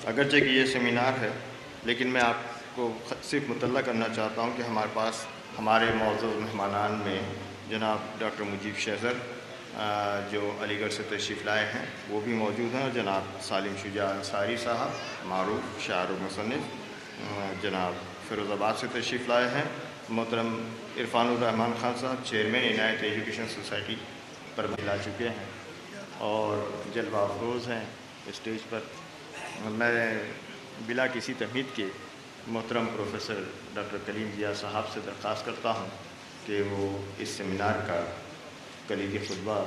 اگرچہ کہ یہ سیمینار ہے لیکن میں آپ کو صرف مطلع کرنا چاہتا ہوں کہ ہمارے پاس ہمارے معزز مہمانان میں جناب ڈاکٹر مجیب شہزر جو علی گڑھ سے تشریف لائے ہیں وہ بھی موجود ہیں، اور جناب سالم شجاع انصاری صاحب معروف شاعر و مصنف جناب فیروز آباد سے تشریف لائے ہیں، محترم عرفان الرحمان خان صاحب چیئرمین عنایت ایجوکیشن سوسائٹی پر ملا چکے ہیں اور جلوہ افروز ہیں اسٹیج پر۔ میں بلا کسی تمہید کے محترم پروفیسر ڈاکٹر کلیم ضیاء صاحب سے درخواست کرتا ہوں کہ وہ اس سیمینار کا کلیدی خطبہ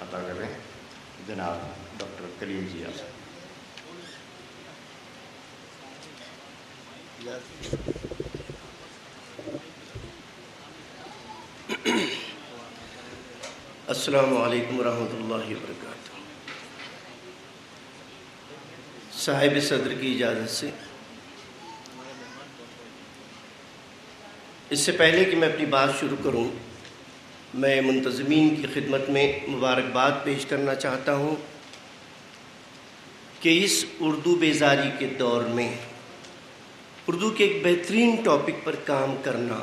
عطا کریں۔ جناب ڈاکٹر کلیم ضیاء صاحب۔ السلام علیکم ورحمۃ اللہ وبرکاتہ۔ صاحب صدر کی اجازت سے اس سے پہلے کہ میں اپنی بات شروع کروں، میں منتظمین کی خدمت میں مبارکباد پیش کرنا چاہتا ہوں کہ اس اردو بیزاری کے دور میں اردو کے ایک بہترین ٹاپک پر کام کرنا،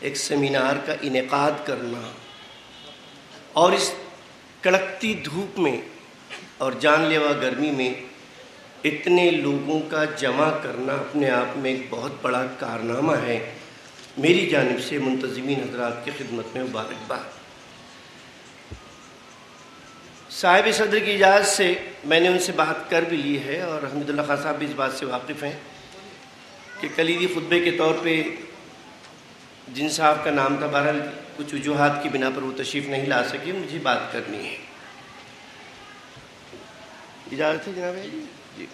ایک سیمینار کا انعقاد کرنا اور اس کڑکتی دھوپ میں اور جان لیوا گرمی میں اتنے لوگوں کا جمع کرنا اپنے آپ میں ایک بہت بڑا کارنامہ ہے۔ میری جانب سے منتظمین حضرات کی خدمت میں مبارکباد۔ صاحب صدر کی اجازت سے میں نے ان سے بات کر بھی لی ہے اور حمید اللہ خان صاحب بھی اس بات سے واقف ہیں کہ کلیدی خطبے کے طور پہ جن صاحب کا نام تھا، بہرحال کچھ وجوہات کی بنا پر وہ تشریف نہیں لا سکے، مجھے بات کرنی ہے۔ اجازت ہے جناب جی؟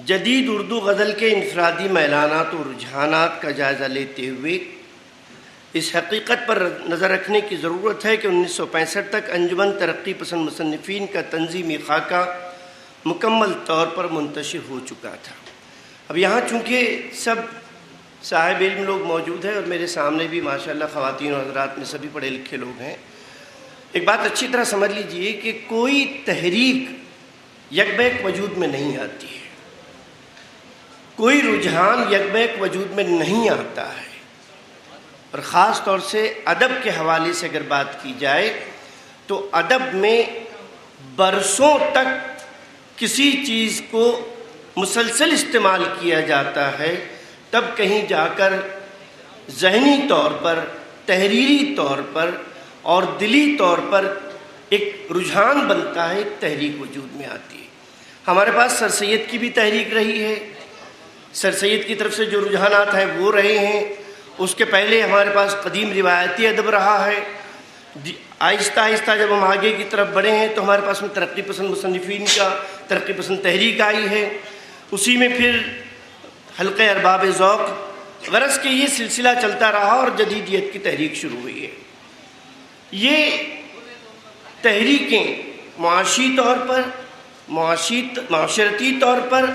جدید اردو غزل کے انفرادی میلانات و رجحانات کا جائزہ لیتے ہوئے اس حقیقت پر نظر رکھنے کی ضرورت ہے کہ 1965 تک انجمن ترقی پسند مصنفین کا تنظیمی خاکہ مکمل طور پر منتشر ہو چکا تھا۔ اب یہاں چونکہ سب صاحب علم لوگ موجود ہیں اور میرے سامنے بھی ماشاءاللہ خواتین و حضرات میں سبھی پڑھے لکھے لوگ ہیں، ایک بات اچھی طرح سمجھ لیجئے کہ کوئی تحریک یک بیک وجود میں نہیں آتی ہے، کوئی رجحان یک بیک وجود میں نہیں آتا ہے، اور خاص طور سے ادب کے حوالے سے اگر بات کی جائے تو ادب میں برسوں تک کسی چیز کو مسلسل استعمال کیا جاتا ہے، تب کہیں جا کر ذہنی طور پر، تحریری طور پر اور دلی طور پر ایک رجحان بنتا ہے، ایک تحریک وجود میں آتی ہے۔ ہمارے پاس سر سید کی بھی تحریک رہی ہے، سر سید کی طرف سے جو رجحانات ہیں وہ رہے ہیں، اس کے پہلے ہمارے پاس قدیم روایتی ادب رہا ہے۔ آہستہ آہستہ جب ہم آگے کی طرف بڑھے ہیں تو ہمارے پاس میں ترقی پسند مصنفین کا ترقی پسند تحریک آئی ہے، اسی میں پھر حلقہ ارباب ذوق، غرض کہ یہ سلسلہ چلتا رہا اور جدیدیت کی تحریک شروع ہوئی ہے۔ یہ تحریکیں معاشی طور پر، معاشرتی طور پر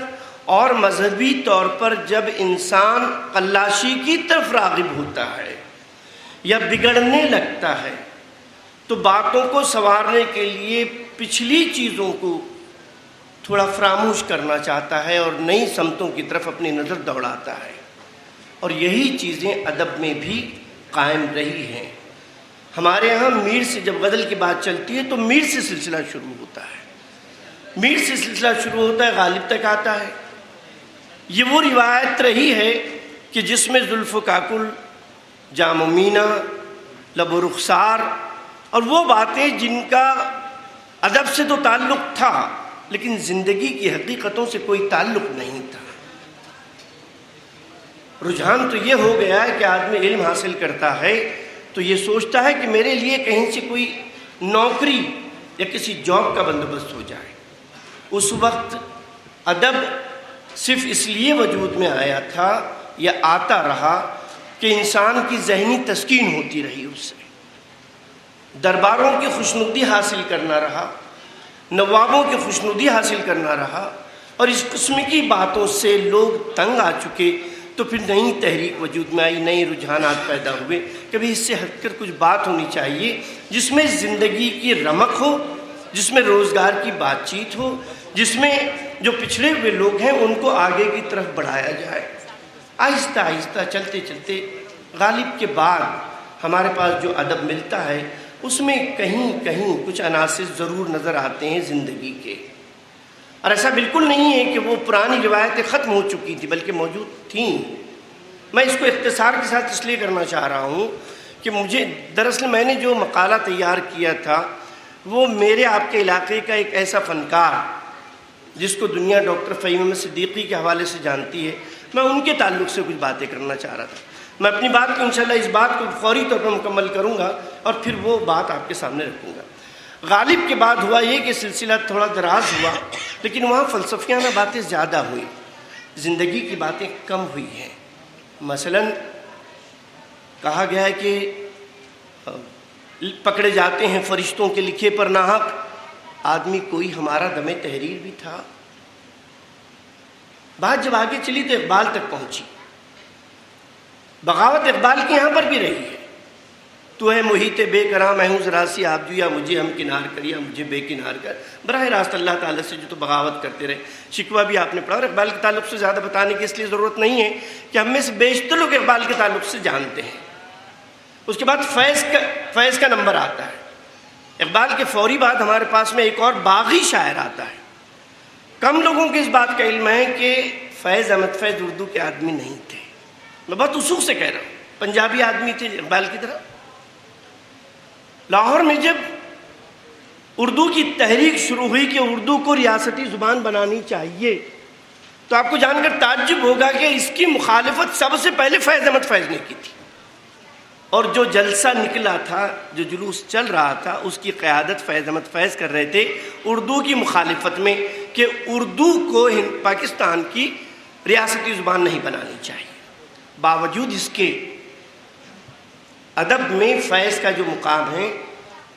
اور مذہبی طور پر جب انسان قلاشی کی طرف راغب ہوتا ہے یا بگڑنے لگتا ہے تو باتوں کو سنوارنے کے لیے پچھلی چیزوں کو تھوڑا فراموش کرنا چاہتا ہے اور نئی سمتوں کی طرف اپنی نظر دوڑاتا ہے، اور یہی چیزیں ادب میں بھی قائم رہی ہیں۔ ہمارے ہاں میر سے جب غزل کی بات چلتی ہے تو میر سے سلسلہ شروع ہوتا ہے، میر سے سلسلہ شروع ہوتا ہے، غالب تک آتا ہے۔ یہ وہ روایت رہی ہے کہ جس میں زلف و کاکل، جام و مینا، لب و رخسار اور وہ باتیں جن کا ادب سے تو تعلق تھا لیکن زندگی کی حقیقتوں سے کوئی تعلق نہیں تھا۔ رجحان تو یہ ہو گیا ہے کہ آدمی علم حاصل کرتا ہے تو یہ سوچتا ہے کہ میرے لیے کہیں سے کوئی نوکری یا کسی جاب کا بندوبست ہو جائے۔ اس وقت ادب صرف اس لیے وجود میں آیا تھا یا آتا رہا کہ انسان کی ذہنی تسکین ہوتی رہی، اس سے درباروں کی خوشنودی حاصل کرنا رہا، نوابوں کی خوشنودی حاصل کرنا رہا، اور اس قسم کی باتوں سے لوگ تنگ آ چکے، تو پھر نئی تحریک وجود میں آئی، نئی رجحانات پیدا ہوئے۔ کبھی اس سے ہٹ کر کچھ بات ہونی چاہیے جس میں زندگی کی رمق ہو، جس میں روزگار کی بات چیت ہو، جس میں جو پچھڑے ہوئے لوگ ہیں ان کو آگے کی طرف بڑھایا جائے۔ آہستہ آہستہ چلتے چلتے غالب کے بعد ہمارے پاس جو ادب ملتا ہے اس میں کہیں کہیں کچھ عناصر ضرور نظر آتے ہیں زندگی کے، اور ایسا بالکل نہیں ہے کہ وہ پرانی روایتیں ختم ہو چکی تھی، بلکہ موجود تھیں۔ میں اس کو اختصار کے ساتھ اس لیے کرنا چاہ رہا ہوں کہ مجھے دراصل میں نے جو مقالہ تیار کیا تھا وہ میرے آپ کے علاقے کا ایک ایسا فنکار جس کو دنیا ڈاکٹر فہیم احمد صدیقی کے حوالے سے جانتی ہے، میں ان کے تعلق سے کچھ باتیں کرنا چاہ رہا تھا۔ میں اپنی بات کو انشاءاللہ اس بات کو فوری طور پر مکمل کروں گا اور پھر وہ بات آپ کے سامنے رکھوں گا۔ غالب کے بعد ہوا یہ کہ سلسلہ تھوڑا دراز ہوا، لیکن وہاں فلسفیانہ باتیں زیادہ ہوئی، زندگی کی باتیں کم ہوئی ہیں۔ مثلاً کہا گیا ہے کہ پکڑے جاتے ہیں فرشتوں کے لکھے پر ناحق، آدمی کوئی ہمارا دم تحریر بھی تھا۔ بات جب آگے چلی تو اقبال تک پہنچی، بغاوت اقبال کی یہاں پر بھی رہی ہے۔ تو ہے محیط بے کرام میں ہوں ذرا سی آپ جو، یا مجھے ہم کنار کر یا مجھے بے کنار کر، براہ راست اللہ تعالیٰ سے جو تو بغاوت کرتے رہے۔ شکوہ بھی آپ نے پڑھا، اور اقبال کے تعلق سے زیادہ بتانے کی اس لیے ضرورت نہیں ہے کہ ہم میں سے بیشتر لوگ اقبال کے تعلق سے جانتے ہیں۔ اس کے بعد فیض کا نمبر آتا ہے۔ اقبال کے فوری بعد ہمارے پاس میں ایک اور باغی شاعر آتا ہے۔ کم لوگوں کو اس بات کا علم ہے کہ فیض احمد فیض اردو کے آدمی نہیں تھے، میں بہت اصول سے کہہ رہا ہوں، پنجابی آدمی تھے اقبال کی طرح۔ لاہور میں جب اردو کی تحریک شروع ہوئی کہ اردو کو ریاستی زبان بنانی چاہیے، تو آپ کو جان کر تعجب ہوگا کہ اس کی مخالفت سب سے پہلے فیض احمد فیض نے کی تھی، اور جو جلسہ نکلا تھا، جو جلوس چل رہا تھا، اس کی قیادت فیض احمد فیض کر رہے تھے اردو کی مخالفت میں، کہ اردو کو پاکستان کی ریاستی زبان نہیں بنانی چاہیے۔ باوجود اس کے ادب میں فیض کا جو مقام ہے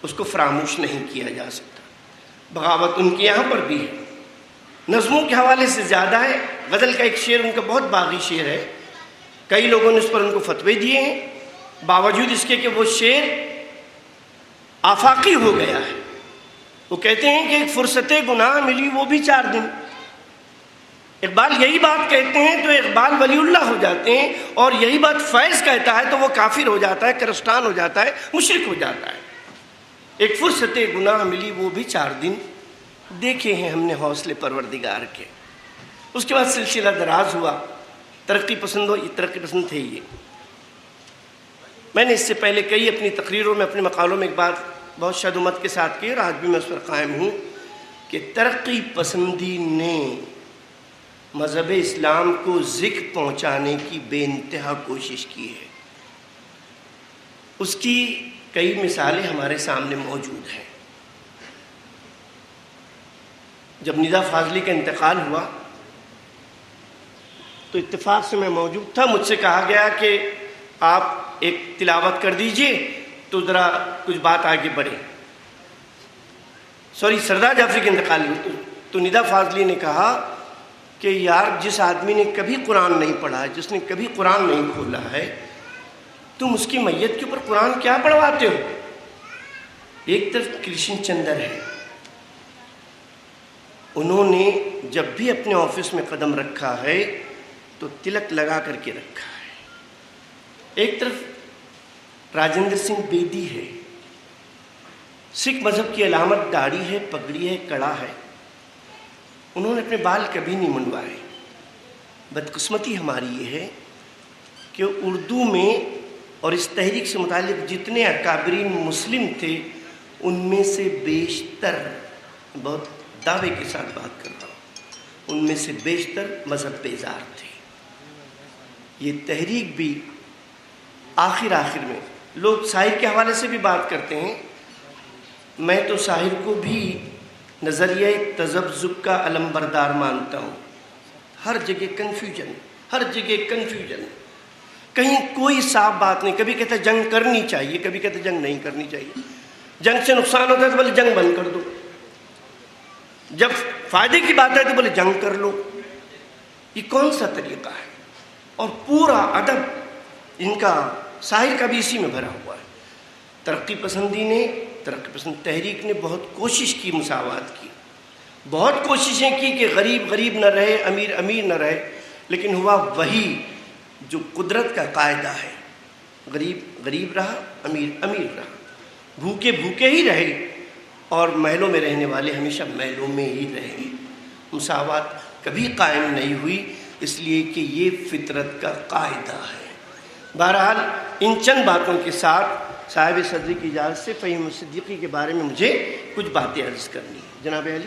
اس کو فراموش نہیں کیا جا سکتا۔ بغاوت ان کے یہاں پر بھی ہے، نظموں کے حوالے سے زیادہ ہے۔ غزل کا ایک شعر ان کا بہت باغی شعر ہے، کئی لوگوں نے اس پر ان کو فتوے دیے ہیں، باوجود اس کے کہ وہ شعر آفاقی ہو گیا ہے۔ وہ کہتے ہیں کہ ایک فرصت گناہ ملی وہ بھی 4 دن۔ اقبال یہی بات کہتے ہیں تو اقبال ولی اللہ ہو جاتے ہیں، اور یہی بات فیض کہتا ہے تو وہ کافر ہو جاتا ہے، کرسٹان ہو جاتا ہے، مشرک ہو جاتا ہے۔ ایک فرصت گناہ ملی وہ بھی 4 دن، دیکھے ہیں ہم نے حوصلے پروردگار کے۔ اس کے بعد سلسلہ دراز ہوا، ترقی پسند تھے یہ۔ میں نے اس سے پہلے کئی اپنی تقریروں میں، اپنے مقالوں میں ایک بات بہت شدت کے ساتھ کی، اور آج بھی میں اس پر قائم ہوں، کہ ترقی پسندی نے مذہب اسلام کو ذکر پہنچانے کی بے انتہا کوشش کی ہے۔ اس کی کئی مثالیں ہمارے سامنے موجود ہیں۔ جب ندا فاضلی کا انتقال ہوا تو اتفاق سے میں موجود تھا، مجھ سے کہا گیا کہ آپ ایک تلاوت کر دیجئے تو ذرا کچھ بات آگے بڑھے۔ سردار جعفری کے انتقال میں تو ندا فاضلی نے کہا کہ یار، جس آدمی نے کبھی قرآن نہیں پڑھا ہے، جس نے کبھی قرآن نہیں کھولا ہے، تم اس کی میت کے اوپر قرآن کیا پڑھواتے ہو؟ ایک طرف کرشن چندر ہے، انہوں نے جب بھی اپنے آفس میں قدم رکھا ہے تو تلک لگا کر کے رکھا ہے۔ ایک طرف راجندر سنگھ بیدی ہے، سکھ مذہب کی علامت داڑھی ہے، پگڑی ہے، کڑا ہے، انہوں نے اپنے بال کبھی نہیں منڈوائے۔ بدقسمتی ہماری یہ ہے کہ اردو میں اور اس تحریک سے متعلق جتنے اکابرین مسلم تھے ان میں سے بیشتر، بہت دعوے کے ساتھ بات کر رہا ہوں، ان میں سے بیشتر مذہب بیزار تھے۔ یہ تحریک بھی آخر میں لوگ ساحر کے حوالے سے بھی بات کرتے ہیں، میں تو ساحر کو بھی نظریہ تذبذب کا علمبردار مانتا ہوں۔ ہر جگہ کنفیوژن، ہر جگہ کنفیوژن۔ کہیں کوئی صاف بات نہیں. کبھی کہتا ہے جنگ کرنی چاہیے, کبھی کہتا ہے جنگ نہیں کرنی چاہیے. جنگ سے نقصان ہوتا ہے تو بولے جنگ بند کر دو, جب فائدے کی بات ہے تو بولے جنگ کر لو. یہ کون سا طریقہ ہے؟ اور پورا ادب ان کا ساحر کا بھی اسی میں بھرا ہوا ہے. ترقی پسند تحریک نے بہت کوشش کی, مساوات کی, بہت کوششیں کی کہ غریب غریب نہ رہے, امیر امیر نہ رہے, لیکن ہوا وہی جو قدرت کا قاعدہ ہے. غریب غریب رہا, امیر امیر رہا, بھوکے بھوکے ہی رہے, اور محلوں میں رہنے والے ہمیشہ محلوں میں ہی رہے. مساوات کبھی قائم نہیں ہوئی, اس لیے کہ یہ فطرت کا قاعدہ ہے. بہرحال ان چند باتوں کے ساتھ صاحب صدری کی اجازت سے فہیم الصدیقی کے بارے میں مجھے کچھ باتیں عرض کرنی ہے. جناب علی.